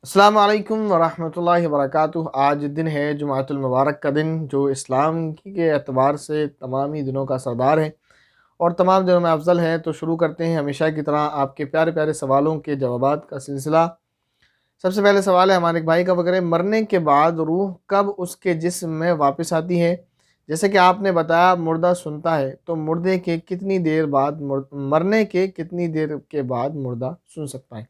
अस्सलाम वालेकुम वरहमतुल्लाहि वबरकातुहू। आज दिन है जुमातुल मुबारक का दिन, जो इस्लाम के एतबार से तमाम ही दिनों का सरदार है और तमाम दिनों में अफजल है। तो शुरू करते हैं हमेशा की तरह आपके प्यारे प्यारे सवालों के जवाबात का सिलसिला। सबसे पहले सवाल है हमारे एक भाई का, वगैरह मरने के बाद रूह कब उसके जिस्म में वापस आती है? जैसे कि आपने बताया मुर्दा सुनता है, तो मुर्दे के कितनी देर बाद मरने के कितनी देर के बाद मुर्दा सुन सकता है?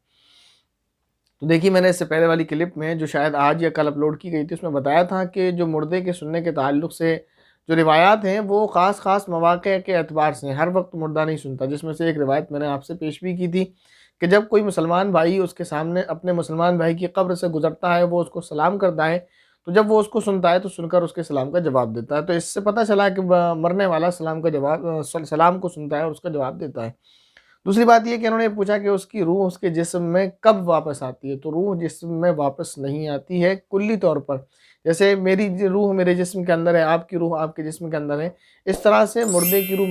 तो देखिए, मैंने इससे पहले वाली क्लिप में जो शायद आज या कल अपलोड की गई थी, उसमें बताया था कि जो मुर्दे के सुनने के ताल्लुक से जो रिवायात हैं वो ख़ास मौक़े के एतबार से हैं। हर वक्त मुर्दा नहीं सुनता, जिसमें से एक रिवायत मैंने आपसे पेश भी की थी कि जब कोई मुसलमान भाई उसके सामने अपने मुसलमान भाई की कब्र से गुज़रता है, वो उसको सलाम करता है, तो जब वो उसको सुनता है तो सुनकर उसके सलाम का जवाब देता है। तो इससे पता चला कि मरने वाला सलाम का जवाब सलाम को सुनता है और उसका जवाब देता है। दूसरी बात ये कि उन्होंने पूछा कि उसकी रूह उसके जिस्म में कब वापस आती है? तो रूह जिस्म में वापस नहीं आती है कुल्ली तौर पर। जैसे मेरी रूह मेरे जिस्म के अंदर है, आपकी रूह आपके जिस्म के अंदर है। इस तरह से मुर्दे की रूह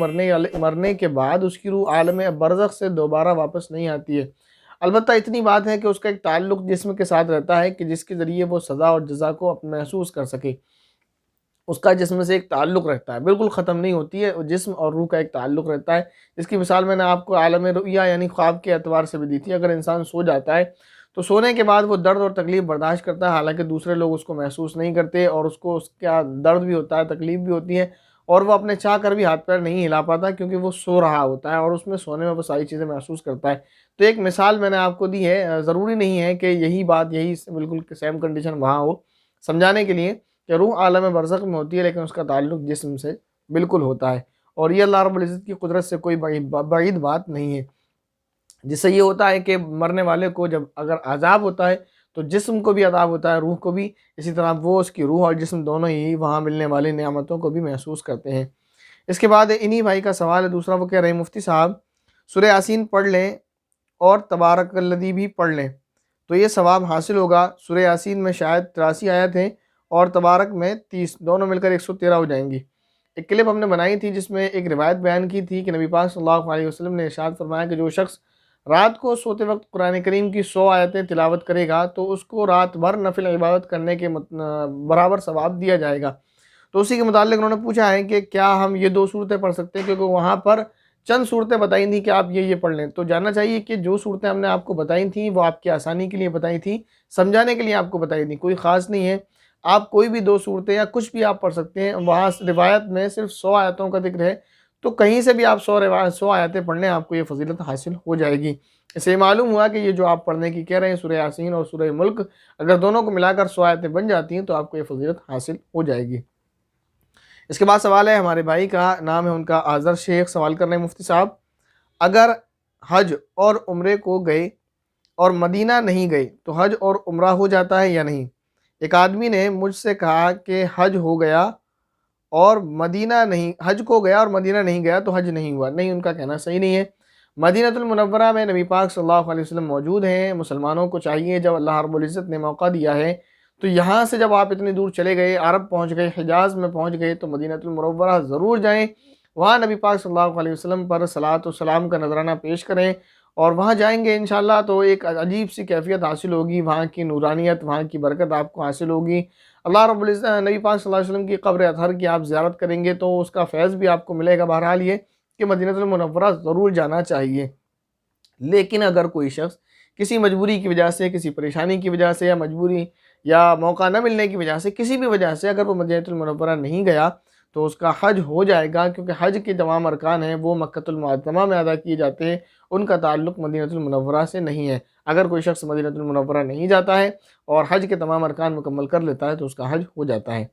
मरने के बाद उसकी रूह आलम बरज़ख से दोबारा वापस नहीं आती है। अलबत्ता इतनी बात है कि उसका एक ताल्लुक़ जिस्म के साथ रहता है कि जिसके ज़रिए वो सज़ा और जज़ा को महसूस कर सके। उसका जिस्म से एक ताल्लुक़ रहता है, बिल्कुल ख़त्म नहीं होती है, जिस्म और रूह का एक ताल्लुक़ रहता है। इसकी मिसाल मैंने आपको आलम रुइया यानी ख्वाब के एतबार से भी दी थी। अगर इंसान सो जाता है, तो सोने के बाद वो दर्द और तकलीफ़ बर्दाश्त करता है, हालाँकि दूसरे लोग उसको महसूस नहीं करते और उसको उसका दर्द भी होता है, तकलीफ़ भी होती है और वो अपने चाह कर भी हाथ-पैर नहीं हिला पाता, क्योंकि वो सो रहा होता है और उसमें सोने में वो सारी चीज़ें महसूस करता है। तो एक मिसाल मैंने आपको दी है, ज़रूरी नहीं है कि यही बात यही बिल्कुल सेम कंडीशन वहाँ हो। समझाने के लिए कि रूह आलम बरज़ख में होती है, लेकिन उसका ताल्लुक़ जिस्म से बिल्कुल होता है और ये अल्लाह रब्बुल इज़्ज़त की कुदरत से कोई बईद बात नहीं है। जिससे ये होता है कि मरने वाले को जब अगर अज़ाब होता है, तो जिस्म को भी अज़ाब होता है, रूह को भी। इसी तरह वो उसकी रूह और जिस्म दोनों ही वहाँ मिलने वाली नेमतों को भी महसूस करते हैं। इसके बाद इन्हीं भाई का सवाल है दूसरा, वो कह रहे हैं मुफ्ती साहब, सूरह यासीन पढ़ लें और तबारकल्लज़ी भी पढ़ लें, तो ये सवाब हासिल होगा? सूरह यासीन में शायद 83 आयत हैं और तबारक में 30, दोनों मिलकर 113 हो जाएँगी। एक क्लिप हमने बनाई थी जिसमें एक रिवायत बयान की थी कि नबी पाक सल्लल्लाहु अलैहि वसल्लम ने इरशाद फरमाया कि जो शख्स रात को सोते वक्त कुरान करीम की 100 आयतें तिलावत करेगा, तो उसको रात भर नफिल इबादत करने के बराबर सवाब दिया जाएगा। तो उसी के मुताल्लिक उन्होंने पूछा है कि क्या हम ये 2 सूरतें पढ़ सकते हैं, क्योंकि वहाँ पर चंद सूरतें बताई थी कि आप ये पढ़ लें। तो जानना चाहिए कि जो सूरतें हमने आपको बताई थी वो आपकी आसानी के लिए बताई थी, समझाने के लिए आपको बताई थी, कोई ख़ास नहीं है। आप कोई भी 2 सूरतें या कुछ भी आप पढ़ सकते हैं। वहाँ रिवायत में सिर्फ 100 आयतों का ज़िक्र है, तो कहीं से भी आप 100 आयतें पढ़ लें, आपको ये फ़ज़ीलत हासिल हो जाएगी। इससे मालूम हुआ कि ये जो आप पढ़ने की कह रहे हैं सूरह यासीन और सूरह मुल्क, अगर दोनों को मिलाकर 100 आयतें बन जाती हैं, तो आपको ये फ़ज़ीलत हासिल हो जाएगी। इसके बाद सवाल है हमारे भाई का, नाम है उनका आज़र शेख, सवाल कर रहे हैं मुफ्ती साहब, अगर हज और उम्रे को गए और मदीना नहीं गए, तो हज और उम्रा हो जाता है या नहीं? एक आदमी ने मुझसे कहा कि हज हो गया और मदीना नहीं, हज को गया और मदीना नहीं गया तो हज नहीं हुआ। नहीं, उनका कहना सही नहीं है। मदीनतुल मुनव्वरा में नबी पाक सल्लल्लाहु अलैहि वसल्लम मौजूद हैं। मुसलमानों को चाहिए, जब अल्लाह रब्बुल इज़्ज़त ने मौका दिया है, तो यहाँ से जब आप इतनी दूर चले गए, अरब पहुँच गए, हिजाज़ में पहुँच गए, तो मदीनतुल मुनव्वरा ज़रूर जाएँ। वहाँ नबी पाक सल्लल्लाहु अलैहि वसल्लम पर सलात व सलाम का नज़राना पेश करें और वहाँ जाएँगे इंशाअल्लाह तो एक अजीब-सी कैफ़ियत हासिल होगी, वहाँ की नूरानियत, वहाँ की बरकत आपको हासिल होगी। अल्लाह रब्बुल इज़्ज़त नबी पाक सल्लल्लाहु अलैहि वसल्लम की कब्र अतहर की आप ज़ियारत करेंगे, तो उसका फैज़ भी आपको मिलेगा। बहरहाल ये कि मदीनतुल मुनव्वरा ज़रूर जाना चाहिए। लेकिन अगर कोई शख्स किसी मजबूरी की वजह से, किसी परेशानी की वजह से या मजबूरी या मौका न मिलने की वजह से, किसी भी वजह से अगर वो मदीनतुल मुनव्वरा नहीं गया, तो उसका हज हो जाएगा, क्योंकि हज के तमाम अरकान हैं वो मक्कतुल मुअज़्ज़मा में अदा किए जाते हैं, उनका ताल्लुक़ मदीनतुल मुनव्वरा से नहीं है। अगर कोई शख्स मदीनतुल मुनव्वरा नहीं जाता है और हज के तमाम अरकान मुकम्मल कर लेता है, तो उसका हज हो जाता है।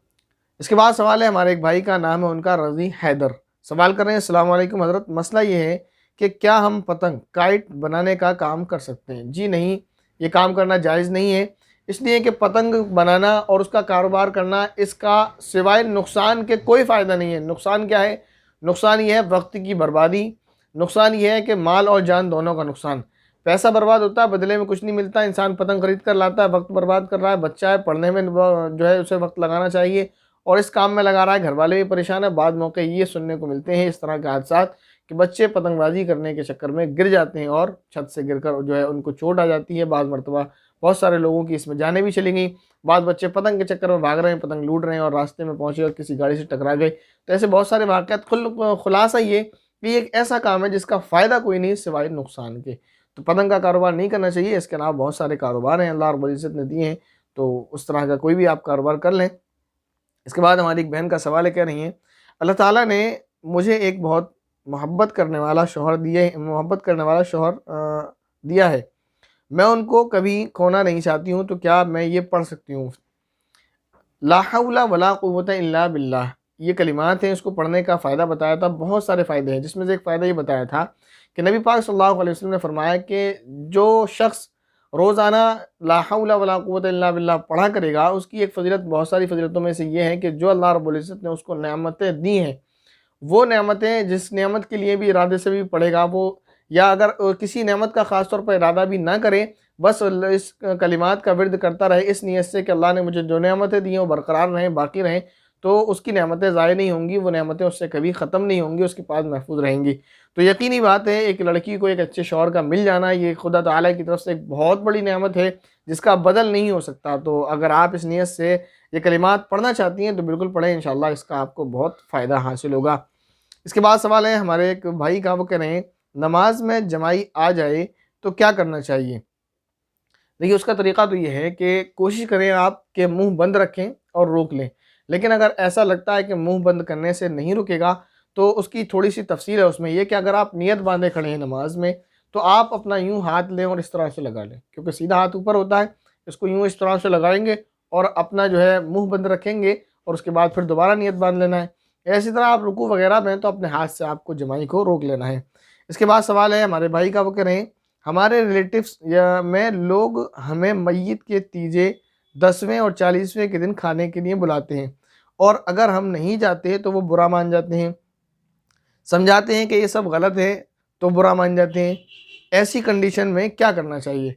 इसके बाद सवाल है हमारे एक भाई का, नाम है उनका रज़ी हैदर, सवाल कर रहे हैं, अस्सलाम वालेकुम हज़रत, मसला ये है कि क्या हम पतंग काइट बनाने का काम कर सकते हैं? जी नहीं, ये काम करना जायज़ नहीं है। इसलिए कि पतंग बनाना और उसका कारोबार करना, इसका सिवाय नुकसान के कोई फ़ायदा नहीं है। नुकसान क्या है? नुकसान ये है वक्त की बर्बादी, नुकसान ये है कि माल और जान दोनों का नुकसान। पैसा बर्बाद होता है, बदले में कुछ नहीं मिलता। इंसान पतंग खरीद कर लाता है, वक्त बर्बाद कर रहा है। बच्चा है, पढ़ने में जो है उसे वक्त लगाना चाहिए और इस काम में लगा रहा है, घर वाले भी परेशान है। बाद मौके ये सुनने को मिलते हैं इस तरह के हादसात कि बच्चे पतंगबाज़ी करने के चक्कर में गिर जाते हैं और छत से गिरकर जो है उनको चोट आ जाती है, बाद मरतबा बहुत सारे लोगों की इसमें जानें भी चली गई। बाद बच्चे पतंग के चक्कर में भाग रहे हैं, पतंग लूट रहे हैं और रास्ते में पहुँचे और किसी गाड़ी से टकरा गए। तो ऐसे बहुत सारे वाक़यात। खुलासा ये कि एक ऐसा काम है जिसका फ़ायदा कोई नहीं सिवाय नुकसान के। तो पतंग का कारोबार नहीं करना चाहिए। इसके अलावा बहुत सारे कारोबार हैं अल्लाह रब्बुल इज़्ज़त ने दिए हैं, तो उस तरह का कोई भी आप कारोबार कर लें। इसके बाद हमारी एक बहन का सवाल है, कह रही हैं अल्लाह ताला ने मुझे एक बहुत मोहब्बत करने वाला शौहर दिया है। मैं उनको कभी खोना नहीं चाहती हूँ, तो क्या मैं ये पढ़ सकती हूँ? ला हौला वला कुव्वता इल्ला बिल्लाह, ये कलिमात हैं। इसको पढ़ने का फ़ायदा बताया था, बहुत सारे फ़ायदे हैं, जिसमें से एक फ़ायदा ये बताया था कि नबी पाक सल्लल्लाहु अलैहि वसल्लम ने फरमाया कि जो शख्स रोज़ाना ला हौला वला कुव्वता इल्ला बिल्लाह पढ़ा करेगा, उसकी एक फ़जीलत, बहुत सारी फ़जीलतों में से ये है कि जो अल्लाह रब्बुल इज़्ज़त ने उसको नेमतें दी हैं, वो नेमतें जिस नेमत के लिए भी इरादे से भी पढ़ेगा वो, या अगर किसी नेमत का ख़ास तौर पर इरादा भी ना करे, बस इस कलिमात का विर्द करता रहे इस नीयत से कि अल्लाह ने मुझे जो नेमतें दी हैं वो बरकरार रहें, बाकी रहें, तो उसकी नेमतें ज़ाय नहीं होंगी, वो नेमतें उससे कभी ख़त्म नहीं होंगी, उसके पास महफूज रहेंगी। तो यकीनी बात है, एक लड़की को एक अच्छे शौहर का मिल जाना ये खुदा ताला की तरफ से एक बहुत बड़ी नेमत है, जिसका बदल नहीं हो सकता। तो अगर आप इस नीयत से ये कलिमात पढ़ना चाहती हैं तो बिल्कुल पढ़ें, इंशाअल्लाह इसका आपको बहुत फ़ायदा हासिल होगा। इसके बाद सवाल है हमारे एक भाई का, वो कह रहे हैं नमाज में जमाई आ जाए तो क्या करना चाहिए? देखिए, उसका तरीक़ा तो ये है कि कोशिश करें आप कि मुँह बंद रखें और रोक लें। लेकिन अगर ऐसा लगता है कि मुँह बंद करने से नहीं रुकेगा, तो उसकी थोड़ी-सी तफ़सील है उसमें ये कि अगर आप नियत बाँधे खड़े हैं नमाज में, तो आप अपना यूँ हाथ लें और इस तरह से लगा लें, क्योंकि सीधा हाथ ऊपर होता है। इसको यूँ इस तरह से लगाएँगे और अपना जो है मुँह बंद रखेंगे और उसके बाद फिर दोबारा नियत बाँध लेना है। इसी तरह आप रुकू वगैरह में तो अपने हाथ से आपको जमाई को रोक लेना है। इसके बाद सवाल है हमारे भाई का, वो कह रहे हैं हमारे रिलेटिव्स या में लोग हमें मय्यत के तीजे 10वें और 40वें के दिन खाने के लिए बुलाते हैं, और अगर हम नहीं जाते तो वो बुरा मान जाते हैं, समझाते हैं कि ये सब गलत है तो बुरा मान जाते हैं। ऐसी कंडीशन में क्या करना चाहिए?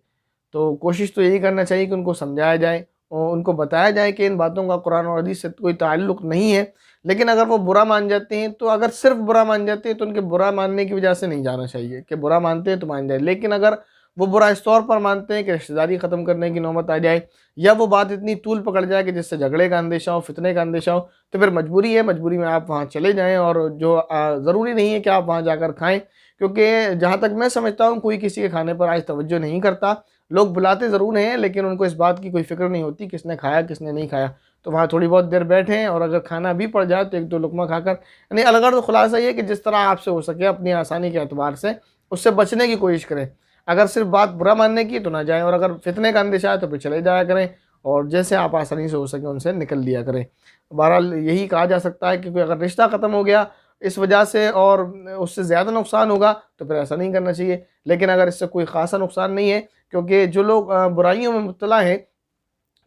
तो कोशिश तो यही करना चाहिए कि उनको समझाया जाए और उनको बताया जाए कि इन बातों का कुरान और हदीस से कोई ताल्लुक़ नहीं है। लेकिन अगर वो बुरा मान जाते हैं, तो अगर सिर्फ़ बुरा मान जाते हैं तो उनके बुरा मानने की वजह से नहीं जाना चाहिए कि बुरा मानते हैं तो मान जाए। लेकिन अगर वो बुरा इस तौर पर मानते हैं कि रिश्तेदारी ख़त्म करने की नौबत आ जाए, या वो बात इतनी तूल पकड़ जाए कि जिससे झगड़े का अंदेशा हो, फितने का अंदेशा हो, तो फिर मजबूरी है, मजबूरी में आप वहाँ चले जाएँ। और जो ज़रूरी नहीं है कि आप वहाँ जाकर खाएँ, क्योंकि जहाँ तक मैं समझता हूँ कोई किसी के खाने पर आज तवज्जो नहीं करता। लोग बुलाते ज़रूर हैं, लेकिन उनको इस बात की कोई फ़िक्र नहीं होती किसने खाया किसने नहीं खाया। तो वहाँ थोड़ी बहुत देर बैठें और अगर खाना भी पड़ जाए तो 1-2 लुक़मा खाकर, यानी अलग खुलासा ये है कि जिस तरह आपसे हो सके अपनी आसानी के एतबार से उससे बचने की कोशिश करें। अगर सिर्फ़ बात बुरा मानने की तो ना जाएँ, और अगर फितने का अंदेशा है तो फिर चले जाया करें, और जैसे आप आसानी से हो सके उनसे निकल लिया करें। बहरहाल यही कहा जा सकता है, क्योंकि अगर रिश्ता ख़त्म हो गया इस वजह से और उससे ज़्यादा नुकसान होगा तो फिर ऐसा नहीं करना चाहिए। लेकिन अगर इससे कोई ख़ासा नुकसान नहीं है, क्योंकि जो लोग बुराइयों में मुब्तला हैं,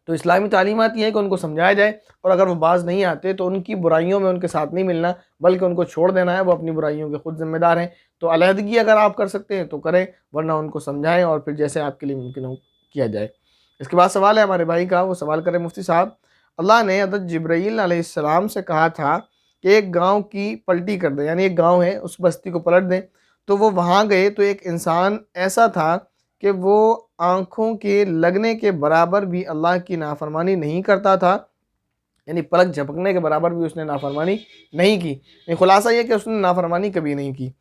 तो इस्लामी तालीमात ये है कि उनको समझाया जाए, और अगर वो बाज़ नहीं आते तो उनकी बुराइयों में उनके साथ नहीं मिलना, बल्कि उनको छोड़ देना है, वो अपनी बुराइयों के खुद ज़िम्मेदार हैं। तो अलहदगी अगर आप कर सकते हैं तो करें, वरना उनको समझाएँ और फिर जैसे आपके लिए मुमकिन हो किया जाए। इसके बाद सवाल है हमारे भाई का, वो सवाल कर रहे हैं मुफ्ती साहब, अल्लाह ने हज़रत जिब्राईल अलैहिस्सलाम से कहा था कि एक गाँव की पलटी कर दें, यानी एक गाँव है उस बस्ती को पलट दें। तो वो वहाँ गए तो एक इंसान ऐसा था कि वो आँखों के लगने के बराबर भी अल्लाह की नाफ़रमानी नहीं करता था, यानी पलक झपकने के बराबर भी उसने नाफ़रमानी नहीं की। ये खुलासा ये है कि उसने नाफ़रमानी कभी नहीं की।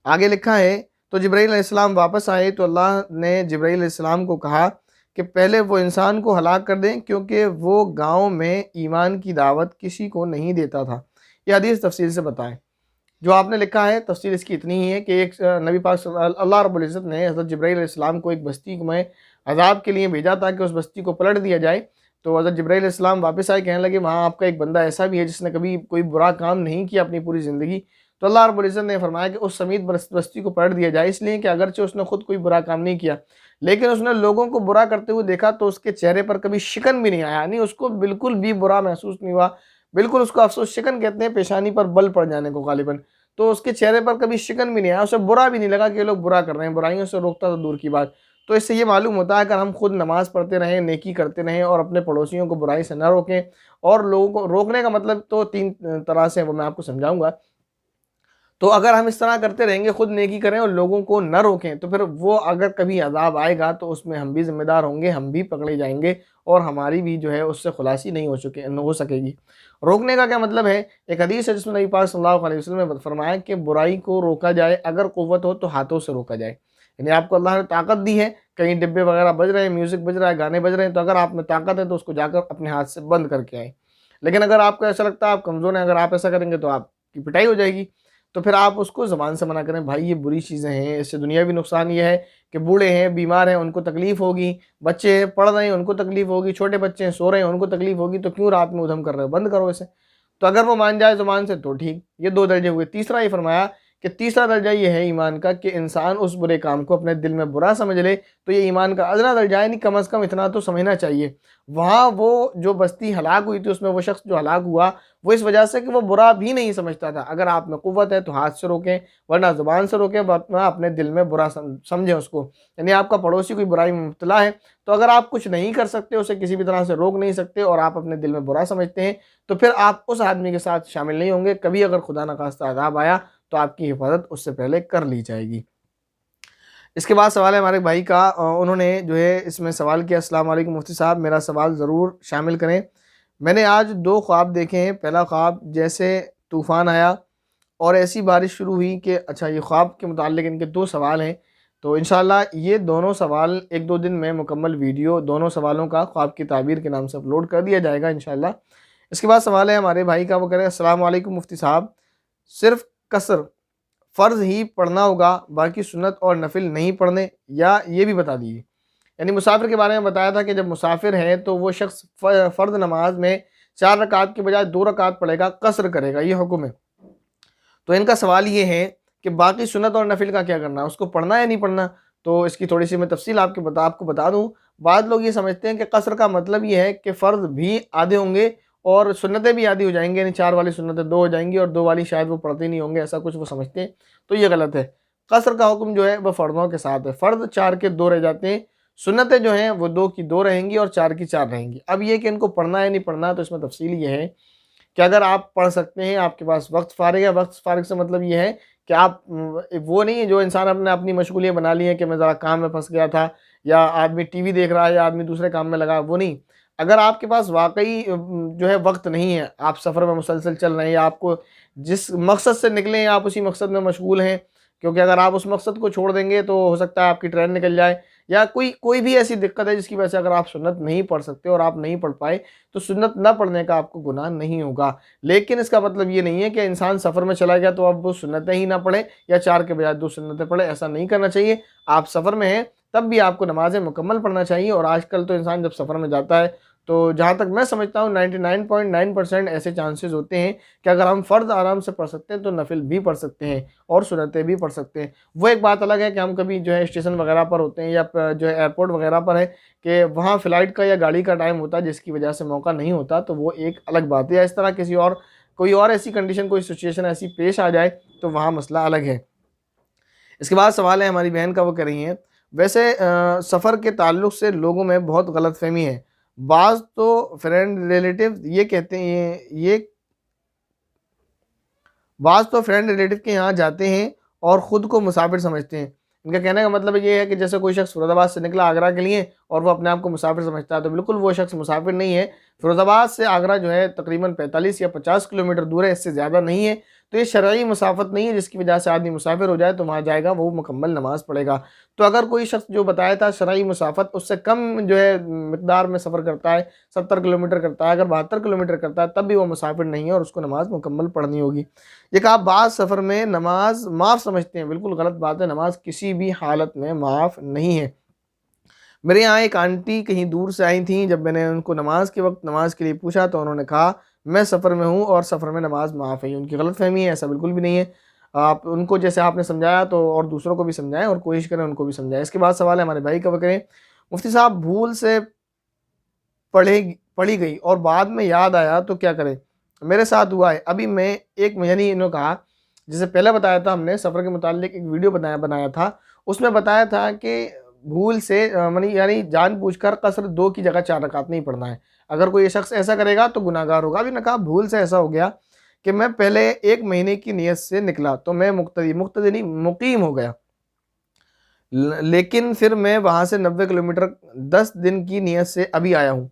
आगे लिखा है, तो जिब्राईल अलैहिस्सलाम वापस आए तो अल्लाह ने जिब्राईल अलैहिस्सलाम को कहा कि पहले वो इंसान को हलाक कर दें, क्योंकि वो गाँव में ईमान की दावत किसी को नहीं देता था। ये हदीस तफ़सील से बताएँ। जो आपने लिखा है तफ़सील इसकी इतनी ही है कि एक नबी पाक अल्लाह रब्बुल इज़्ज़त ने हज़रत जिब्राईल अलैहिस्सलाम को एक बस्ती में अज़ाब के लिए भेजा ताकि उस बस्ती को पलट दिया जाए। तो हज़रत जिब्राईल अलैहिस्सलाम वापस आए, कहने लगे वहाँ आपका एक बंदा ऐसा भी है जिसने कभी कोई बुरा काम नहीं किया अपनी पूरी ज़िंदगी। तो अल्लाह रब्बुल इज़्ज़त ने फरमाया कि उस समीत बस्ती को पलट दिया जाए, इसलिए कि अगरचे उसने खुद कोई बुरा काम नहीं किया, लेकिन उसने लोगों को बुरा करते हुए देखा तो उसके चेहरे पर कभी शिकन भी नहीं आया, यानी उसको बिल्कुल भी बुरा महसूस नहीं हुआ। बिल्कुल उसको अफ़सोस, शिकन कहते हैं पेशानी पर बल पड़ जाने को गालिबन। तो उसके चेहरे पर कभी शिकन भी नहीं आया, उसे बुरा भी नहीं लगा कि ये लोग बुरा कर रहे हैं, बुराइयों से रोकता तो दूर की बात। तो इससे ये मालूम होता है अगर हम खुद नमाज़ पढ़ते रहें, नेकी करते रहें और अपने पड़ोसियों को बुराई से ना रोकें, और लोगों को रोकने का मतलब तो 3 तरह से वो मैं आपको समझाऊँगा। तो अगर हम इस तरह करते रहेंगे, खुद नेकी करें और लोगों को न रोकें, तो फिर वो अगर कभी अज़ाब आएगा तो उसमें हम भी ज़िम्मेदार होंगे, हम भी पकड़े जाएंगे और हमारी भी जो है उससे खुलासी नहीं हो सकेगी। रोकने का क्या मतलब है? एक हदीस है जिसमें नबी पाक सल्लल्लाहु अलैहि वसल्लम ने फरमाया कि बुराई को रोका जाए, अगर क़ुव्वत हो तो हाथों से रोका जाए। यानी आपको अल्लाह ने ताकत दी है, कहीं डिब्बे वगैरह बज रहे हैं, म्यूज़िक बज रहा है, गाने बज रहे हैं, तो अगर आप में ताकत है तो उसको जाकर अपने हाथ से बंद करके आएँ। लेकिन अगर आपको ऐसा लगता है आप कमज़ोर हैं, अगर आप ऐसा करेंगे तो आपकी पिटाई हो जाएगी। तो फिर आप उसको ज़बान से मना करें, भाई ये बुरी चीज़ें हैं, इससे दुनियावी नुकसान ये है कि बूढ़े हैं, बीमार हैं, उनको तकलीफ़ होगी, बच्चे हैं, पढ़ रहे हैं, उनको तकलीफ़ होगी, छोटे बच्चे हैं, सो रहे हैं, उनको तकलीफ़ होगी, तो क्यों रात में ऊधम कर रहे हो? बंद करो इसे। तो अगर वो मान जाए ज़ुबान से तो ठीक, ये 2 दर्जे हुए। तीसरा ये फरमाया कि तीसरा दर्जा ये है ईमान का कि इंसान उस बुरे काम को अपने दिल में बुरा समझ ले, तो ये ईमान का अदना दर्जा है, नहीं कम अज़ कम इतना तो समझना चाहिए। वहाँ वो जो बस्ती हलाक हुई थी, उसमें वो शख्स जो हलाक हुआ, वो इस वजह से कि वो बुरा भी नहीं समझता था। अगर आप में क़ुव्वत है तो हाथ से रोकें, वरना ज़ुबान से रोकें, वरना अपने दिल में बुरा समझें उसको। यानी आपका पड़ोसी कोई बुराई में मुब्तला है, तो अगर आप कुछ नहीं कर सकते, उसे किसी भी तरह से रोक नहीं सकते और आप अपने दिल में बुरा समझते हैं, तो फिर आप उस आदमी के साथ शामिल नहीं होंगे। कभी अगर खुदा न खास्ता अज़ाब आया तो आपकी हिफाजत उससे पहले कर ली जाएगी। इसके बाद सवाल है हमारे भाई का, उन्होंने जो है इसमें सवाल किया, अस्सलाम वालेकुम मुफ्ती साहब, मेरा सवाल ज़रूर शामिल करें। मैंने आज 2 ख्वाब देखे हैं। पहला ख्वाब जैसे तूफ़ान आया और ऐसी बारिश शुरू हुई कि अच्छा, ये ख्वाब के मुताल्लिक़ इनके 2 सवाल हैं। तो इंशाअल्लाह ये दोनों सवाल 1-2 दिन में मुकम्मल वीडियो दोनों सवालों का ख्वाब की ताबीर के नाम से अपलोड कर दिया जाएगा इंशाअल्लाह। इसके बाद सवाल है हमारे भाई का, वो कह रहे हैं, अस्सलाम वालेकुम मुफ्ती साहब, सिर्फ़ कसर फ़र्ज़ ही पढ़ना होगा, बाकी सुन्नत और नफ़िल नहीं पढ़ने, या ये भी बता दीजिए। यानी मुसाफ़िर के बारे में बताया था कि जब मुसाफ़िर है तो वो शख्स फ़र्ज़ नमाज में 4 रकात के बजाय 2 रकात पढ़ेगा, कसर करेगा, ये हुक्म है। तो इनका सवाल ये है कि बाकी सुन्नत और नफ़िल का क्या करना है, उसको पढ़ना है या नहीं पढ़ना? तो इसकी थोड़ी-सी मैं तफ़सील आपको बता दूँ। बाद लोग ये समझते हैं कि कसर का मतलब ये है कि फ़र्ज़ भी आधे होंगे और सुन्नतें भी आधी हो जाएँगी, यानी 4 वाली सुन्नतें 2 हो जाएँगी और 2 वाली शायद वो पढ़ते नहीं होंगे, ऐसा कुछ वो समझते हैं। तो ये गलत है। कसर का हुक्म जो है वो फ़र्ज़ों के साथ है। फ़र्ज़ 4 के 2 रह जाते हैं, सुन्नतें जो हैं वो 2 की 2 रहेंगी और 4 की 4 रहेंगी। अब ये कि इनको पढ़ना है या नहीं पढ़ना, तो इसमें तफ़सील ये है कि अगर आप पढ़ सकते हैं, आपके पास वक़्त फ़ारिग है, वक़्त फ़ारिग से मतलब ये है कि आप वो नहीं है जो इंसान अपनी मशगूलियाँ बना ली हैं कि मैं ज़रा काम में फँस गया था, या आदमी टीवी देख रहा है, या आदमी दूसरे काम में लगा है, वो नहीं। अगर आपके पास वाक़ई जो है वक़्त नहीं है, आप सफ़र में मुसलसल चल रहे हैं, या आपको जिस मकसद से निकले हैं आप उसी मकसद में मशगूल हैं, क्योंकि अगर आप उस मकसद को छोड़ देंगे तो हो सकता है आपकी ट्रेन निकल जाए, या कोई कोई भी ऐसी दिक्कत है जिसकी वजह से अगर आप सुन्नत नहीं पढ़ सकते और आप नहीं पढ़ पाए, तो सुन्नत ना पढ़ने का आपको गुनाह नहीं होगा। लेकिन इसका मतलब ये नहीं है कि इंसान सफ़र में चला गया तो अब वो सुन्नतें ही ना पढ़े या 4 के बजाय 2 सुन्नतें पढ़े, ऐसा नहीं करना चाहिए। आप सफ़र में हैं तब भी आपको नमाज़ें मुकम्मल पढ़ना चाहिए। और आजकल तो इंसान जब सफ़र में जाता है, तो जहाँ तक मैं समझता हूँ 99.9% ऐसे चांसेस होते हैं कि अगर हम फ़र्ज़ आराम से पढ़ सकते हैं तो नफ़िल भी पढ़ सकते हैं और सुन्नतें भी पढ़ सकते हैं। वो एक बात अलग है कि हम कभी जो है स्टेशन वगैरह पर होते हैं, या जो है एयरपोर्ट वगैरह पर है कि वहाँ फ़्लाइट का या गाड़ी का टाइम होता है जिसकी वजह से मौका नहीं होता, तो वो एक अलग बात है। या इस तरह कोई और ऐसी कंडीशन, कोई सिचुएशन ऐसी पेश आ जाए तो वहाँ मसला अलग है। इसके बाद सवाल है हमारी बहन का, वो कह रही हैं, वैसे सफ़र के ताल्लुक़ से लोगों में बहुत गलतफ़हमी है। बाज़ तो फ्रेंड रिलेटिव ये कहते हैं, बाज़ तो फ्रेंड रिलेटिव के यहाँ जाते हैं और ख़ुद को मुसाफ़िर समझते हैं। इनका कहने का मतलब ये है कि जैसे कोई शख्स फ़िरोज़ाबाद से निकला आगरा के लिए और वो अपने आप को मुसाफ़िर समझता है, तो बिल्कुल वो शख्स मुसाफ़िर नहीं है। फ़िरोज़ाबाद से आगरा जो है तकरीबन 45 या 50 किलोमीटर दूर है, इससे ज़्यादा नहीं है। तो ये शरई मुसाफ़त नहीं है जिसकी वजह से आदमी मुसाफ़िर हो जाए, तो वहाँ जाएगा वो मुकम्मल नमाज़ पढ़ेगा। तो अगर कोई शख्स जो बताया था शरई मुसाफ़त उससे कम जो है मिक़दार में सफ़र करता है, 70 किलोमीटर करता है, अगर 72 किलोमीटर करता है, तब भी वो मुसाफ़िर नहीं है और उसको नमाज़ मुकम्मल पढ़नी होगी। ये कहा बाद सफ़र में नमाज माफ़ समझते हैं, बिल्कुल गलत बात है। नमाज किसी भी हालत में माफ़ नहीं है। मेरे यहाँ एक आंटी कहीं दूर से आई थी, जब मैंने उनको नमाज के वक्त नमाज के लिए पूछा तो उन्होंने कहा मैं सफ़र में हूँ और सफ़र में नमाज माफ़ है। उनकी गलतफ़हमी है, ऐसा बिल्कुल भी नहीं है। आप उनको जैसे आपने समझाया तो और दूसरों को भी समझाएं और कोशिश करें उनको भी समझाएं। इसके बाद सवाल है हमारे भाई का, वो करें, मुफ्ती साहब भूल से पढ़ी गई और बाद में याद आया तो क्या करें? मेरे साथ हुआ है। अभी मैं एक यानी इन्होंने कहा, जैसे पहले बताया था हमने सफ़र के मुताल्लिक़ एक वीडियो बनाया था, उसमें बताया था कि भूल से यानी जानबूझकर कसर 2 की जगह 4 रकात नहीं पढ़ना है। अगर कोई शख्स ऐसा करेगा तो गुनाहगार होगा। अभी ने कहा भूल से ऐसा हो गया कि मैं पहले 1 महीने की नीयत से निकला तो मैं मुक्तदी नहीं मुकीम हो गया, लेकिन फिर मैं वहाँ से 90 किलोमीटर 10 दिन की नीयत से अभी आया हूँ,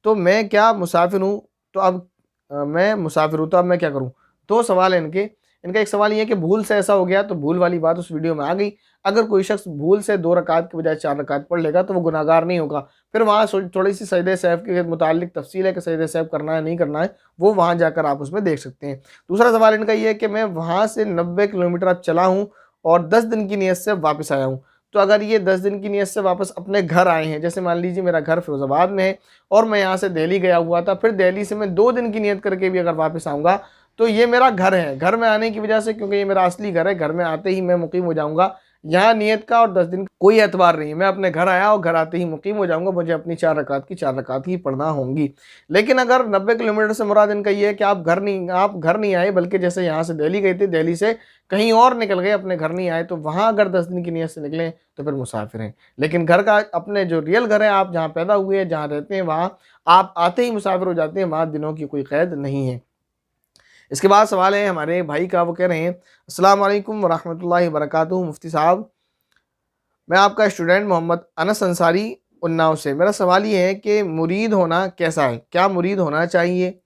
तो मैं क्या मुसाफिर हूँ? तो अब मैं मुसाफिर हूँ, तो अब मैं क्या करूँ? 2 सवाल हैं इनके। इनका एक सवाल ये है कि भूल से ऐसा हो गया, तो भूल वाली बात उस वीडियो में आ गई। अगर कोई शख्स भूल से 2 रकात की बजाय 4 रकात पढ़ लेगा तो वो गुनाहगार नहीं होगा। फिर वहाँ थोड़ी-सी सजदे सहव के मुताल्लिक तफसील है कि सजदे सहव करना है, नहीं करना है, वो वहाँ जाकर आप उसमें देख सकते हैं। दूसरा सवाल इनका ये है कि मैं वहाँ से 90 किलोमीटर अब चला हूँ और 10 दिन की नीयत से वापस आया हूँ। तो अगर ये 10 दिन की नीयत से वापस अपने घर आए हैं, जैसे मान लीजिए मेरा घर फिरोज़ाबाद में है और मैं यहाँ से दिल्ली गया हुआ था, फिर दिल्ली से मैं 2 दिन की नियत करके भी अगर वापस आऊँगा, तो ये मेरा घर है। घर में आने की वजह से, क्योंकि ये मेरा असली घर है, घर में आते ही मैं मुकीम हो जाऊँगा। यहाँ नियत का और 10 दिन का कोई एतबार नहीं है। मैं अपने घर आया और घर आते ही मुकीम हो जाऊँगा, मुझे अपनी 4 रकात की 4 रकात ही पढ़ना होंगी। लेकिन अगर 90 किलोमीटर से मुराद इनका ये है कि आप घर नहीं आए, बल्कि जैसे यहाँ से दिल्ली गए थे, दिल्ली से कहीं और निकल गए, अपने घर नहीं आए, तो वहाँ अगर 10 दिन की नियत से निकलें तो फिर मुसाफिर हैं। लेकिन घर का अपने जो रियल घर है, आप जहाँ पैदा हुए हैं, जहाँ रहते हैं, वहाँ आप आते ही मुसाफिर हो जाते हैं, वहाँ दिनों की कोई क़ैद नहीं है। इसके बाद सवाल है हमारे भाई का, वो कह रहे हैं अस्सलाम वालेकुम वरहमतुल्लाहि वबरकातुहू। मुफ्ती साहब, मैं आपका स्टूडेंट मोहम्मद अनस अंसारी उन्नाव से। मेरा सवाल ये है कि मुरीद होना कैसा है? क्या मुरीद होना चाहिए?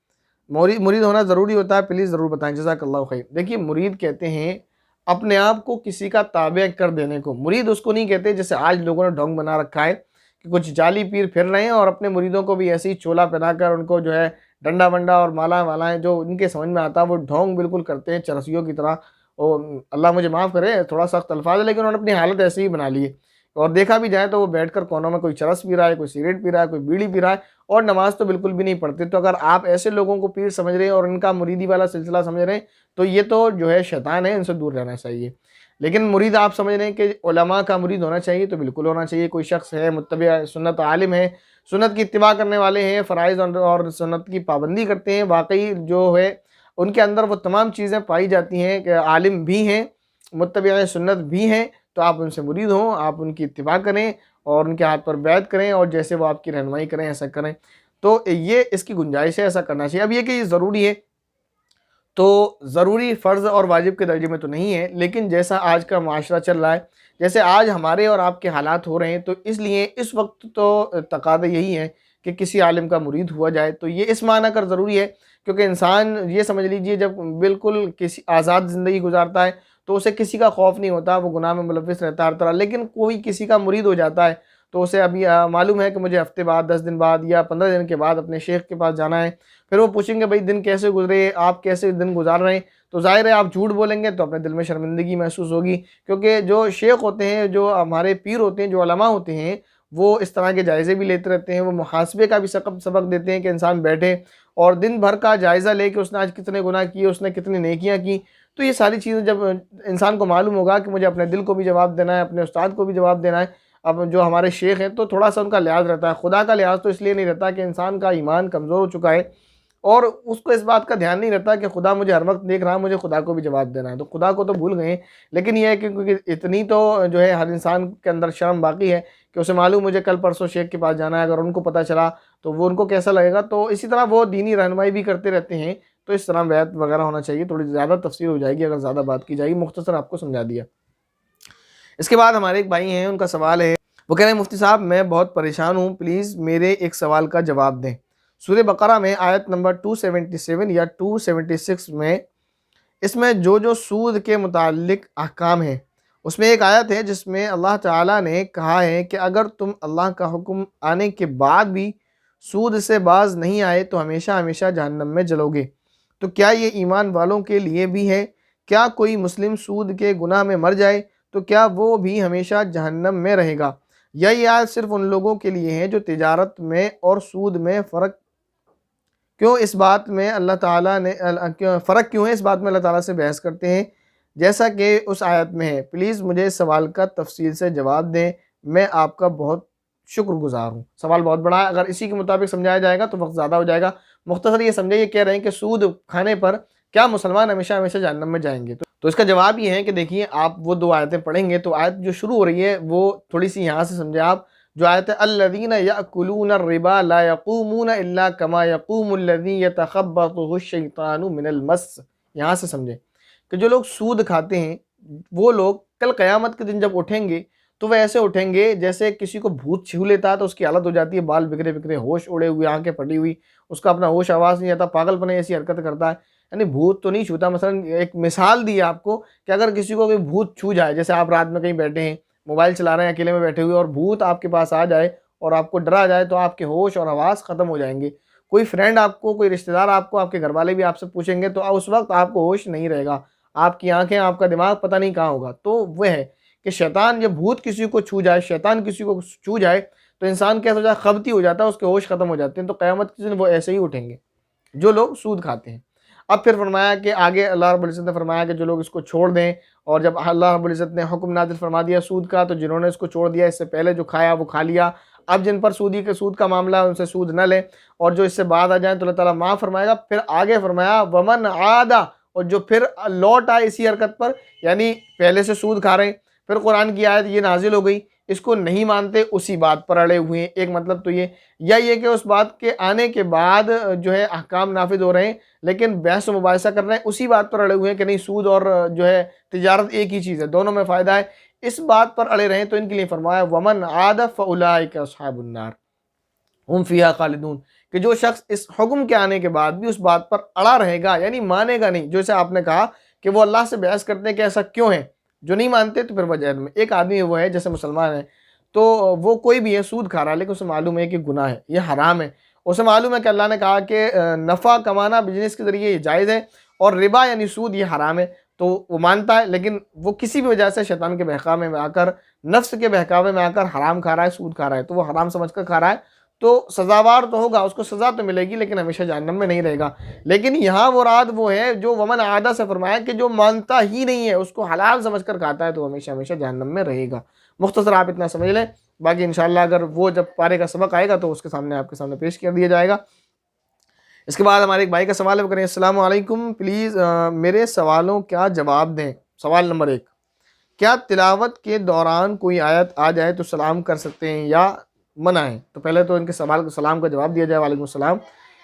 मुरीद होना ज़रूरी होता है? प्लीज़ ज़रूर बताएं, जज़ाकल्लाहु खैर। देखिए, मुरीद कहते हैं अपने आप को किसी का ताबे कर देने को। मुरीद उसको नहीं कहते जैसे आज लोगों ने ढोंग बना रखा है कि कुछ जाली पीर फिर रहे हैं और अपने मुरीदों को भी ऐसे ही चोला पहनाकर उनको जो है डंडा वंडा और माला वालाएँ जो उनके समझ में आता है वो ढोंग बिल्कुल करते हैं चरसियों की तरह। और अल्लाह मुझे माफ़ करे, थोड़ा सख्त अल्फाज है, लेकिन उन्होंने अपनी हालत ऐसे ही बना ली है। और देखा भी जाए तो वो बैठकर कोनों में कोई चरस पी रहा है, कोई सिगरेट पी रहा है, कोई बीड़ी पी रहा है और नमाज़ तो बिल्कुल भी नहीं पढ़ते। तो अगर आप ऐसे लोगों को पीर समझ रहे हैं और इनका मुरीदी वाला सिलसिला समझ रहे हैं, तो ये तो जो है शैतान है, इनसे दूर रहना चाहिए। लेकिन मुरीद आप समझ रहे हैं कि उलमा का मुरीद होना चाहिए, तो बिल्कुल होना चाहिए। कोई शख्स है मुत्तबी सुन्नत आलिम है, सुन्नत की इत्तिबा करने वाले हैं, फ़राइज़ और सुन्नत की पाबंदी करते हैं, वाक़ई जो है उनके अंदर वो तमाम चीज़ें पाई जाती हैं कि आलिम भी हैं, मुत्तबी सुन्नत भी हैं, तो आप उनसे मुरीद हों, आप उनकी इत्तिबा करें और उनके हाथ पर बैत करें और जैसे वो आपकी रहनुमाई करें ऐसा करें। तो ये इसकी गुंजाइश है, ऐसा करना चाहिए। अब ये कि ये ज़रूरी है, तो ज़रूरी फ़र्ज़ और वाजिब के दर्जे में तो नहीं है, लेकिन जैसा आज का माशरा चल रहा है, जैसे आज हमारे और आपके हालात हो रहे हैं, तो इसलिए इस वक्त तो तकाज़ा यही है कि किसी आलिम का मुरीद हुआ जाए। तो ये इस माना कर ज़रूरी है, क्योंकि इंसान ये समझ लीजिए जब बिल्कुल किसी आज़ाद ज़िंदगी गुजारता है तो उसे किसी का खौफ नहीं होता, वो गुनाह में मुलव्विस रहता है हर तरह। लेकिन कोई किसी का मुरीद हो जाता है तो उसे अभी मालूम है कि मुझे हफ्ते बाद, 10 दिन बाद या 15 दिन के बाद अपने शेख के पास जाना है। फिर वो पूछेंगे भाई दिन कैसे गुजरे, आप कैसे दिन गुजार रहे हैं? तो ज़ाहिर है आप झूठ बोलेंगे तो अपने दिल में शर्मिंदगी महसूस होगी, क्योंकि जो शेख होते हैं, जो हमारे पीर होते हैं, जो उलमा होते हैं, वो इस तरह के जायज़े भी लेते रहते हैं। वो मुहासबे का भी सबक देते हैं कि इंसान बैठे और दिन भर का जायज़ा ले कि उसने आज कितने गुनाह किए, उसने कितनी नेकियां की। तो ये सारी चीज़ें जब इंसान को मालूम होगा कि मुझे अपने दिल को भी जवाब देना है, अपने उस्ताद को भी जवाब देना है, अब जो हमारे शेख हैं, तो थोड़ा सा उनका लिहाज रहता है। खुदा का लिहाज तो इसलिए नहीं रहता कि इंसान का ईमान कमज़ोर हो चुका है और उसको इस बात का ध्यान नहीं रहता कि खुदा मुझे हर वक्त देख रहा है, मुझे खुदा को भी जवाब देना है। तो खुदा को तो भूल गए। लेकिन यह है कि क्योंकि इतनी तो जो है हर इंसान के अंदर शर्म बाकी है कि उसे मालूम मुझे कल परसों शेख के पास जाना है, अगर उनको पता चला तो वो उनको कैसा लगेगा। तो इसी तरह वो दीनी रहनुमाई भी करते रहते हैं। तो इस तरह बैत वगैरह होना चाहिए। थोड़ी ज़्यादा तफसीर हो जाएगी अगर ज़्यादा बात की जाएगी, मुख्तसर आपको समझा दिया। इसके बाद हमारे एक भाई हैं, उनका सवाल है, वो कह रहे हैं मुफ्ती साहब मैं बहुत परेशान हूँ, प्लीज़ मेरे एक सवाल का जवाब दें। सूरह बकरा में आयत नंबर 277 या 276 में, इसमें जो सूद के मुताल्लिक अहकाम हैं, उसमें एक आयत है जिसमें अल्लाह ताला ने कहा है कि अगर तुम अल्लाह का हुक्म आने के बाद भी सूद से बाज नहीं आए तो हमेशा हमेशा जहन्नम में जलोगे। तो क्या ये ईमान वालों के लिए भी है? क्या कोई मुस्लिम सूद के गुनाह में मर जाए तो क्या वो भी हमेशा जहन्नम में रहेगा, या ये आयत सिर्फ उन लोगों के लिए है जो तिजारत में और सूद में फ़र्क क्यों इस बात में अल्लाह ताला ने फ़र्क क्यों है, इस बात में अल्लाह ताला से बहस करते हैं जैसा कि उस आयत में है? प्लीज़ मुझे इस सवाल का तफसील से जवाब दें, मैं आपका बहुत शुक्रगुज़ार हूँ। सवाल बहुत बड़ा है, अगर इसी के मुताबिक समझाया जाएगा तो वक्त ज़्यादा हो जाएगा। मुख्तसर ये समझे, ये कह रहे हैं कि सूद खाने पर क्या मुसलमान हमेशा हमेशा जहन्नम में जाएंगे? तो इसका जवाब ये है कि देखिए, आप वो 2 आयतें पढ़ेंगे तो आयत जो शुरू हो रही है वो थोड़ी सी यहाँ से समझे आप, जो आयत है अल्लज़ीना यअकुलून रिबा ला यक़ूमून इल्ला कमा यक़ूमुल्लज़ी यतख़ब्बतुहु शैतानु मिनल मस। यहाँ से समझें कि जो लोग सूद खाते हैं वो लोग कल क़यामत के दिन जब उठेंगे तो वह ऐसे उठेंगे जैसे किसी को भूत छू लेता है तो उसकी हालत हो जाती है, बाल बिखरे बिखरे, होश उड़े हुए, आंखें फटी हुई, उसका अपना होश आवाज़ नहीं आता, पागलपने ऐसी हरकत करता है। यानी भूत तो नहीं छूता। मसलन एक मिसाल दी है आपको कि अगर किसी को कोई भूत छू जाए, जैसे आप रात में कहीं बैठे हैं, मोबाइल चला रहे हैं अकेले में बैठे हुए और भूत आपके पास आ जाए और आपको डरा जाए तो आपके होश और आवाज़ ख़त्म हो जाएंगे। कोई फ्रेंड आपको, कोई रिश्तेदार आपको, आपके घर वाले भी आपसे पूछेंगे तो उस वक्त आपको होश नहीं रहेगा, आपकी आंखें, आपका दिमाग पता नहीं कहाँ होगा। तो वह है कि शैतान, जब भूत किसी को छू जाए, शैतान किसी को छू जाए तो इंसान कैसा हो जाए, खबती हो जाता है, उसके होश खत्म हो जाते हैं। तो क़यामत के दिन वो ऐसे ही उठेंगे जो लोग सूद खाते हैं। अब फिर फरमाया कि आगे अल्लाह रब्बुल इज़्ज़त ने फरमाया कि जो लोग इसको छोड़ दें, और जब अल्लाह रब्बुल इज़्ज़त ने हुक्म नाज़िल फरमा दिया सूद का, तो जिन्होंने इसको छोड़ दिया, इससे पहले जो खाया वो खा लिया, अब जिन पर सूद का मामला है उनसे सूद न लें, और जो इससे बाद आ जाए तो अल्लाह ताला माफ़ फरमाएगा। फिर आगे फरमाया वमन आदा, और जो फिर लौट आए इसी हरकत पर, यानी पहले से सूद खा रहे हैं, फिर कुरान की आयत ये नाजिल हो गई, इसको नहीं मानते, उसी बात पर अड़े हुए हैं। एक मतलब तो ये, या ये कि उस बात के आने के बाद जो है अहकाम नाफिज हो रहे हैं लेकिन बहस व मुबाहिसा कर रहे हैं, उसी बात पर अड़े हुए हैं कि नहीं सूद और जो है तिजारत एक ही चीज़ है, दोनों में फ़ायदा है, इस बात पर अड़े रहें। तो इनके लिए फरमाया वमन आद फ़उलाइका अस्हाबुन नार हुम फ़ीहा खालिदून, कि जो शख्स इस हुक्म के आने के बाद भी उस बात पर अड़ा रहेगा, यानी मानेगा नहीं, जैसे आपने कहा कि वो अल्लाह से बहस करते हैं कि ऐसा क्यों है, जो नहीं मानते तो फिर वह जहन्नम में। एक आदमी वो है जैसे मुसलमान है, तो वो कोई भी है सूद खा रहा है लेकिन उसे मालूम है कि गुनाह है, ये हराम है, उसे मालूम है कि अल्लाह ने कहा कि नफ़ा कमाना बिजनेस के ज़रिए ये जायज़ है और रिबा यानी सूद ये हराम है, तो वो मानता है, लेकिन वो किसी भी वजह से शैतान के बहकावे में आकर, नफ्स के बहकावे में आकर हराम खा रहा है, सूद खा रहा है, तो वो हराम समझ कर खा रहा है, तो सज़ावार तो होगा, उसको सज़ा तो मिलेगी लेकिन हमेशा जहन्नम में नहीं रहेगा। लेकिन यहाँ मुराद वो है जो वमन आदा से फरमाया कि जो मानता ही नहीं है, उसको हलाल समझ कर खाता है, तो हमेशा हमेशा जहन्नम में रहेगा। मुख्तसर आप इतना समझ लें, बाकी इंशाअल्लाह अगर वो जब पारे का सबक आएगा तो उसके सामने आपके सामने पेश कर दिया जाएगा। इसके बाद हमारे एक भाई का सवाल है, वो करें अस्सलाम वालेकुम, प्लीज़ मेरे सवालों का जवाब दें। सवाल नंबर 1, क्या तिलावत के दौरान कोई आयत आ जाए तो सलाम कर सकते हैं या मना है? तो पहले तो इनके सवाल को सलाम का जवाब दिया जाए। वालेकुम सलाम।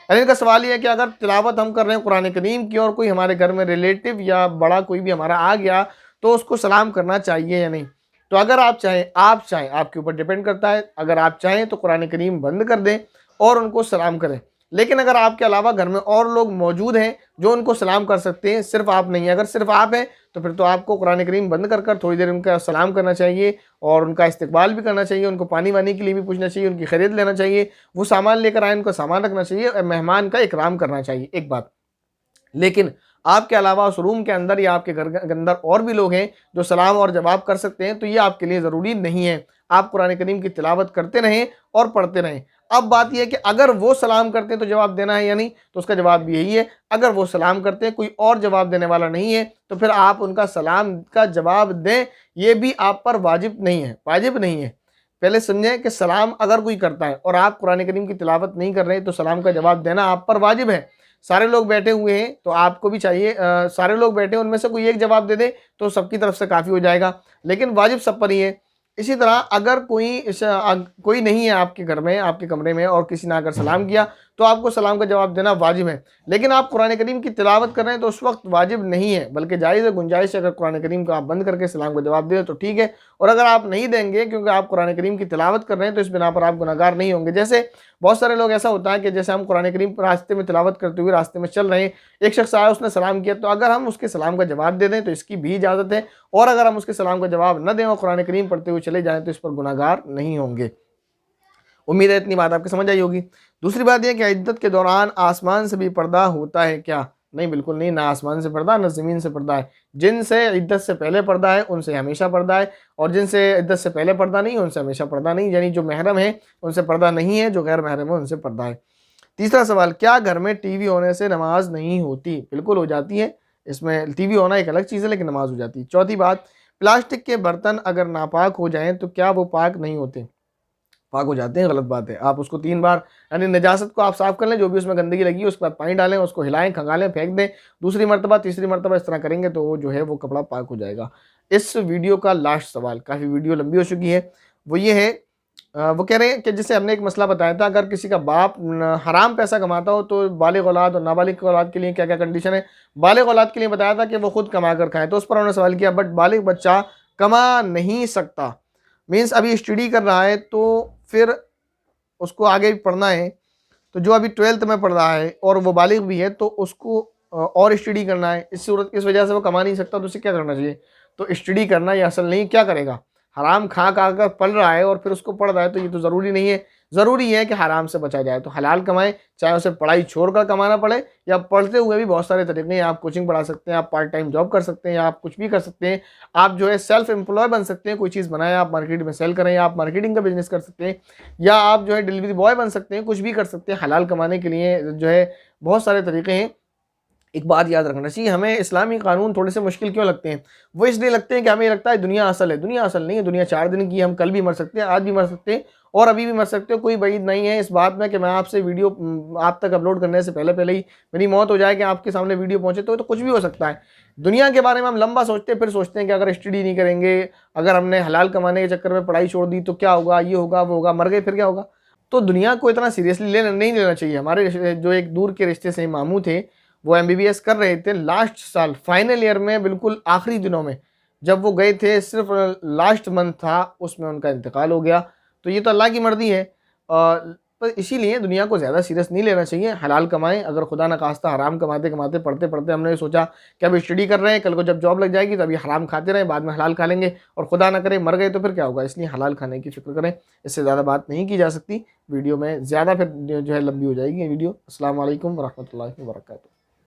यानी इनका सवाल ये है कि अगर तिलावत हम कर रहे हैं कुरान करीम की और कोई हमारे घर में रिलेटिव या बड़ा कोई भी हमारा आ गया तो उसको सलाम करना चाहिए या नहीं? तो अगर आप चाहें, आपके ऊपर डिपेंड करता है, अगर आप चाहें तो कुरान करीम बंद कर दें और उनको सलाम करें। लेकिन अगर आपके अलावा घर में और लोग मौजूद हैं जो उनको सलाम कर सकते हैं, सिर्फ आप नहीं, अगर सिर्फ आप हैं तो फिर तो आपको कुरान करीम बंद कर कर थोड़ी देर उनका सलाम करना चाहिए और उनका इस्तकबाल भी करना चाहिए, उनको पानी वानी के लिए भी पूछना चाहिए, उनकी खरीद लेना चाहिए, वो सामान लेकर आए उनका सामान रखना चाहिए और मेहमान का इकराम करना चाहिए, एक बात। लेकिन आपके अलावा उस रूम के अंदर या आपके घर के अंदर और भी लोग हैं जो सलाम और जवाब कर सकते हैं, तो ये आपके लिए ज़रूरी नहीं है। आप कुरान करीम की तिलावत करते रहें और पढ़ते रहें। अब बात यह है कि अगर वो सलाम करते हैं तो जवाब देना है या नहीं, तो उसका जवाब भी यही है, अगर वो सलाम करते हैं, कोई और जवाब देने वाला नहीं है, तो फिर आप उनका सलाम का जवाब दें, ये भी आप पर वाजिब नहीं है। पहले समझें कि सलाम अगर कोई करता है और आप कुरान करीम की तिलावत नहीं कर रहे तो सलाम का जवाब देना आप पर वाजिब है। सारे लोग बैठे हुए हैं तो आपको भी चाहिए, सारे लोग बैठे हैं उनमें से कोई एक जवाब दे दे तो सबकी तरफ से काफ़ी हो जाएगा, लेकिन वाजिब सब पर ही है। इसी तरह अगर कोई नहीं है आपके घर में, आपके कमरे में, और किसी ने अगर सलाम किया तो आपको सलाम का जवाब देना वाजिब है। लेकिन आप कुरान करीम की तिलावत कर रहे हैं तो उस वक्त वाजिब नहीं है, बल्कि जायज़ है, गुंजाइश है, अगर कुरान करीम को आप बंद करके सलाम का जवाब दें तो ठीक है। और अगर आप नहीं देंगे क्योंकि आप कुरान करीम की तिलावत कर रहे हैं तो इस बिना पर आप गुनहगार नहीं होंगे। जैसे बहुत सारे लोग, ऐसा होता है कि जैसे हम कुरान करीम रास्ते में तिलावत करते हुए रास्ते में चल रहे हैं, एक शख्स आया, उसने सलाम किया, तो अगर हम उसके सलाम का जवाब दे दें तो इसकी भी इजाज़त है, और अगर हम उसके सलाम का जवाब न दें और कुरान करीम पढ़ते हुए चले जाएँ तो इस पर गुनहगार नहीं होंगे। उम्मीद है इतनी बात आपको समझ आई होगी। दूसरी बात यह कि इद्दत के दौरान आसमान से भी पर्दा होता है क्या? नहीं, बिल्कुल नहीं, ना आसमान से पर्दा ना ज़मीन से पर्दा है। जिनसे इद्दत से पहले पर्दा है उनसे हमेशा पर्दा है, और जिनसे इद्दत से पहले पर्दा नहीं है उनसे हमेशा पर्दा नहीं, यानी जो महरम है उनसे पर्दा नहीं है, जो गैर महरम है उनसे पर्दा है। तीसरा सवाल, क्या घर में टीवी होने से नमाज नहीं होती? बिल्कुल हो जाती है, इसमें टीवी होना एक अलग चीज़ है लेकिन नमाज हो जाती है। चौथी बात, प्लास्टिक के बर्तन अगर नापाक हो जाएँ तो क्या वो पाक नहीं होते? पाक हो जाते हैं, गलत बात है। आप उसको 3 बार, यानी नजासत को आप साफ़ कर लें, जो भी उसमें गंदगी लगी है उसके बाद पानी डालें, उसको हिलाएं, खंगालें, फेंक दें, दूसरी मरतबा, तीसरी मरतबा इस तरह करेंगे तो जो है वो कपड़ा पाक हो जाएगा। इस वीडियो का लास्ट सवाल, काफ़ी वीडियो लंबी हो चुकी है, वो ये है वो कह रहे हैं कि जैसे हमने एक मसला बताया था, अगर किसी का बाप हराम पैसा कमाता हो तो बालिग औलाद और नाबालिग औलाद के लिए क्या क्या कंडीशन है। बालिग औलाद के लिए बताया था कि वो खुद कमा कर खाएं, तो उस पर उन्होंने सवाल किया बट बालिग बच्चा कमा नहीं सकता, मीन्स अभी स्टडी कर रहा है, तो फिर उसको आगे भी पढ़ना है, तो जो अभी 12th में पढ़ रहा है और वो बालिग भी है, तो उसको और स्टडी करना है, इस वजह से वो कमा नहीं सकता, तो उसे क्या करना चाहिए। तो स्टडी करना ये असल नहीं, क्या करेगा, हराम खा कर पढ़ रहा है और फिर उसको पढ़ रहा है, तो ये तो ज़रूरी नहीं है। ज़रूरी है कि हराम से बचा जाए, तो हलाल कमाएं, चाहे उसे पढ़ाई छोड़कर कमाना पड़े या पढ़ते हुए भी बहुत सारे तरीके हैं। आप कोचिंग पढ़ा सकते हैं, आप पार्ट टाइम जॉब कर सकते हैं, या आप कुछ भी कर सकते हैं। आप जो है सेल्फ एम्प्लॉय बन सकते हैं, कोई चीज़ बनाएं, आप मार्केट में सेल करें, या आप मार्केटिंग का बिजनेस कर सकते हैं, या आप जो है डिलीवरी बॉय बन सकते हैं, कुछ भी कर सकते हैं। हलाल कमाने के लिए जो है बहुत सारे तरीके हैं। एक बात याद रखना चाहिए, हमें इस्लामी कानून थोड़े से मुश्किल क्यों लगते हैं, वो इसलिए लगते हैं कि हमें लगता है दुनिया असल है। दुनिया असल नहीं है, दुनिया 4 दिन की, हम कल भी मर सकते हैं, आज भी मर सकते हैं और अभी भी मर सकते हो। कोई वईद नहीं है इस बात में कि मैं आपसे वीडियो आप तक अपलोड करने से पहले पहले ही मेरी मौत हो जाए कि आपके सामने वीडियो पहुंचे, तो कुछ भी हो सकता है। दुनिया के बारे में हम लंबा सोचते हैं, फिर सोचते हैं कि अगर स्टडी नहीं करेंगे, अगर हमने हलाल कमाने के चक्कर में पढ़ाई छोड़ दी तो क्या होगा, ये होगा वो होगा, मर गए फिर क्या होगा। तो दुनिया को इतना सीरियसली नहीं लेना चाहिए। हमारे जो एक दूर के रिश्ते से मामू थे, वो एमबीबीएस कर रहे थे, लास्ट साल फाइनल ईयर में बिल्कुल आखिरी दिनों में जब वो गए थे, सिर्फ लास्ट मंथ था, उसमें उनका इंतकाल हो गया। तो ये तो अल्लाह की मर्जी है। पर इसीलिए दुनिया को ज़्यादा सीरियस नहीं लेना चाहिए। हलाल कमाएं, अगर खुदा न खास्ता हराम कमाते कमाते पढ़ते पढ़ते हमने सोचा कि अब स्टडी कर रहे हैं, कल को जब जॉब लग जाएगी तो अभी हराम खाते रहें, बाद में हलाल खा लेंगे और खुदा ना करे मर गए तो फिर क्या होगा। इसलिए हलाल खाने की फिक्र करें, इससे ज़्यादा बात नहीं की जा सकती। वीडियो में ज़्यादा फिर जो है लंबी हो जाएगी वीडियो। अस्सलाम वालेकुम रहमतुल्लाहि व बरकातहू।